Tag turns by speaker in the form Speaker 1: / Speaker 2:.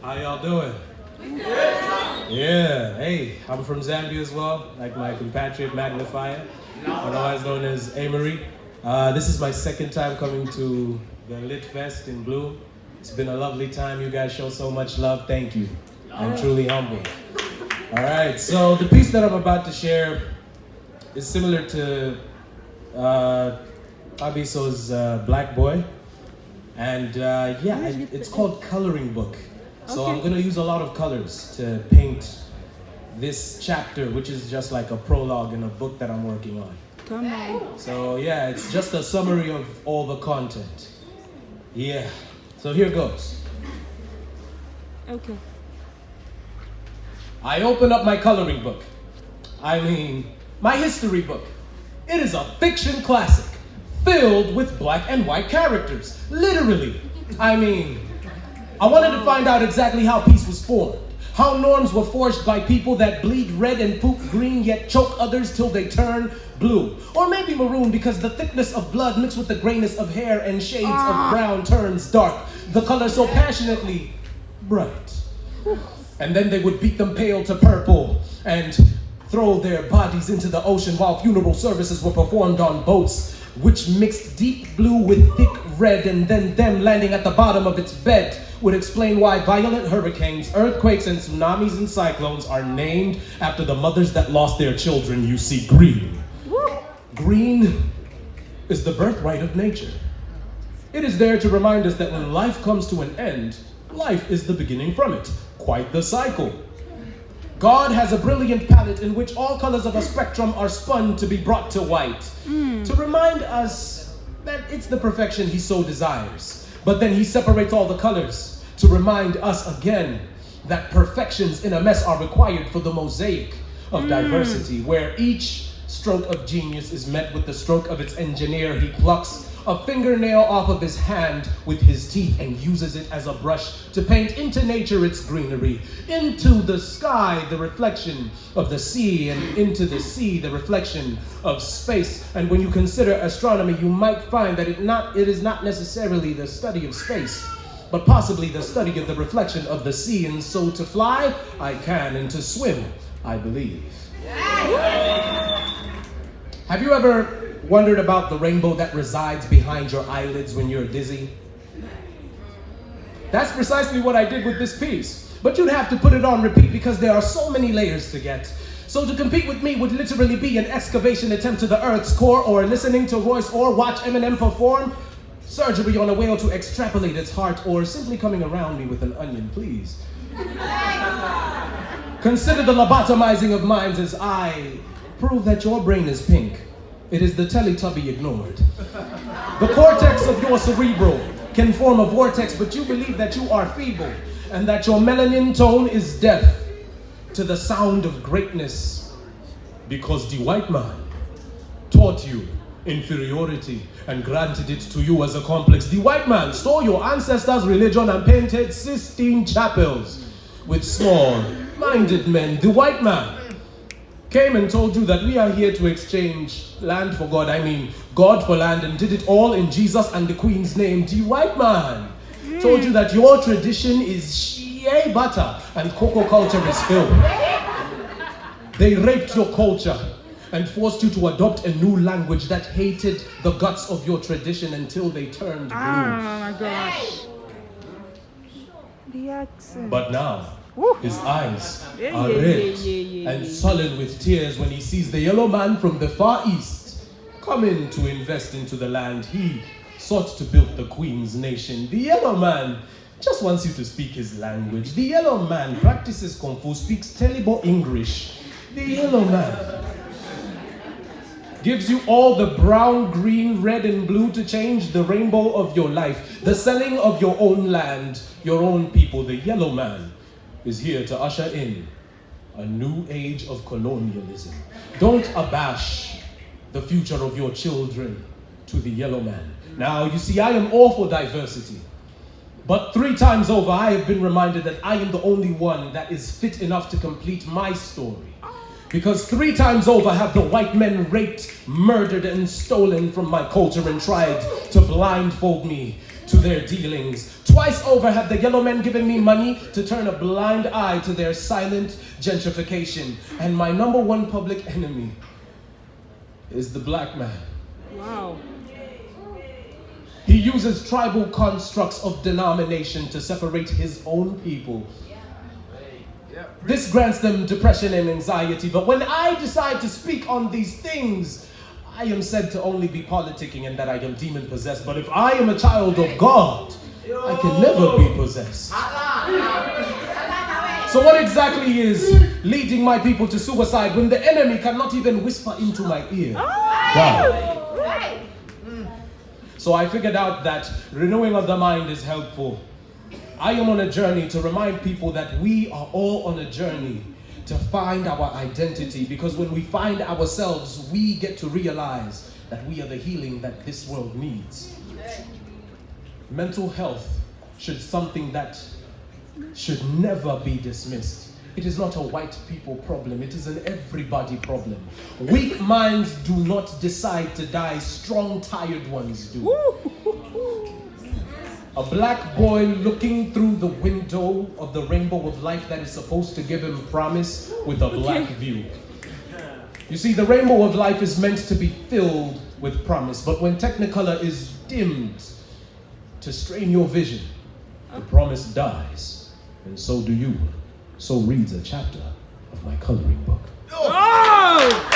Speaker 1: How y'all doing? Yeah, hey, I'm from Zambia as well, like my compatriot Magnifier, otherwise known as Amory. This is my second time coming to the Lit Fest in Bloom. It's been a lovely time. You guys show so much love. Thank you. I'm truly humbled. All right, so the piece that I'm about to share is similar to Abiso's Black Boy. And it's called Coloring Book. So I'm gonna use a lot of colors to paint this chapter, which is just like a prologue in a book that I'm working on.
Speaker 2: Come on.
Speaker 1: So yeah, it's just a summary of all the content. Yeah, so here goes.
Speaker 2: Okay.
Speaker 1: I open up my coloring book. I mean, my history book. It is a fiction classic, filled with black and white characters, literally. I mean, I wanted to find out exactly how peace was formed, how norms were forged by people that bleed red and poop green yet choke others till they turn blue. Or maybe maroon because the thickness of blood mixed with the grayness of hair and shades of brown turns dark, the color so passionately bright. And then they would beat them pale to purple and throw their bodies into the ocean while funeral services were performed on boats, which mixed deep blue with thick red, and then them landing at the bottom of its bed would explain why violent hurricanes, earthquakes, and tsunamis and cyclones are named after the mothers that lost their children. You see, green. Green is the birthright of nature. It is there to remind us that when life comes to an end, life is the beginning from it. Quite the cycle. God has a brilliant palette in which all colors of a spectrum are spun to be brought to white, to remind us that it's the perfection he so desires. But then he separates all the colors to remind us again that perfections in a mess are required for the mosaic of diversity, where each stroke of genius is met with the stroke of its engineer. He plucks a fingernail off of his hand with his teeth and uses it as a brush to paint into nature its greenery, into the sky the reflection of the sea, and into the sea the reflection of space. And when you consider astronomy, you might find that it is not necessarily the study of space, but possibly the study of the reflection of the sea. And so to fly, I can, and to swim, I believe. Have you ever wondered about the rainbow that resides behind your eyelids when you're dizzy? That's precisely what I did with this piece. But you'd have to put it on repeat because there are so many layers to get. So to compete with me would literally be an excavation attempt to the earth's core, or listening to Royce or watch Eminem perform surgery on a whale to extrapolate its heart, or simply coming around me with an onion, please. Consider the lobotomizing of minds as I prove that your brain is pink. It is the Teletubby ignored. The cortex of your cerebral can form a vortex, but you believe that you are feeble and that your melanin tone is deaf to the sound of greatness, because the white man taught you inferiority and granted it to you as a complex. The white man stole your ancestors' religion and painted Sistine chapels with small-minded men. The white man came and told you that we are here to exchange land for God. I mean, God for land, and did it all in Jesus and the Queen's name. The white man told you that your tradition is shea butter and cocoa culture is film. They raped your culture and forced you to adopt a new language that hated the guts of your tradition until they turned blue.
Speaker 2: Oh my gosh. The accent.
Speaker 1: But now, his eyes are red and sullen with tears when he sees the yellow man from the far east come in to invest into the land he sought to build the Queen's nation. The yellow man just wants you to speak his language. The yellow man practices Kung Fu, speaks Telebo English. The yellow man gives you all the brown, green, red, and blue to change the rainbow of your life, the selling of your own land, your own people. The yellow man is here to usher in a new age of colonialism. Don't abash the future of your children to the yellow man. Now, you see, I am all for diversity, but 3 times over, I have been reminded that I am the only one that is fit enough to complete my story. Because 3 times over have the white men raped, murdered, and stolen from my culture and tried to blindfold me to their dealings, to Twice over have the yellow men given me money to turn a blind eye to their silent gentrification. And my number one public enemy is the black man.
Speaker 2: Wow.
Speaker 1: He uses tribal constructs of denomination to separate his own people. This grants them depression and anxiety, but when I decide to speak on these things, I am said to only be politicking and that I am demon possessed. But if I am a child of God, I can never be possessed. So what exactly is leading my people to suicide when the enemy cannot even whisper into my ear? God. So I figured out that renewing of the mind is helpful. I am on a journey to remind people that we are all on a journey to find our identity, because when we find ourselves, we get to realize that we are the healing that this world needs. Mental health should something that should never be dismissed. It is not a white people problem, it is an everybody problem. Weak minds do not decide to die, strong, tired ones do. A black boy looking through the window of the rainbow of life that is supposed to give him promise with a black view. You see, the rainbow of life is meant to be filled with promise, but when Technicolor is dimmed to strain your vision, the promise dies, and so do you. So reads a chapter of my coloring book.
Speaker 2: Oh!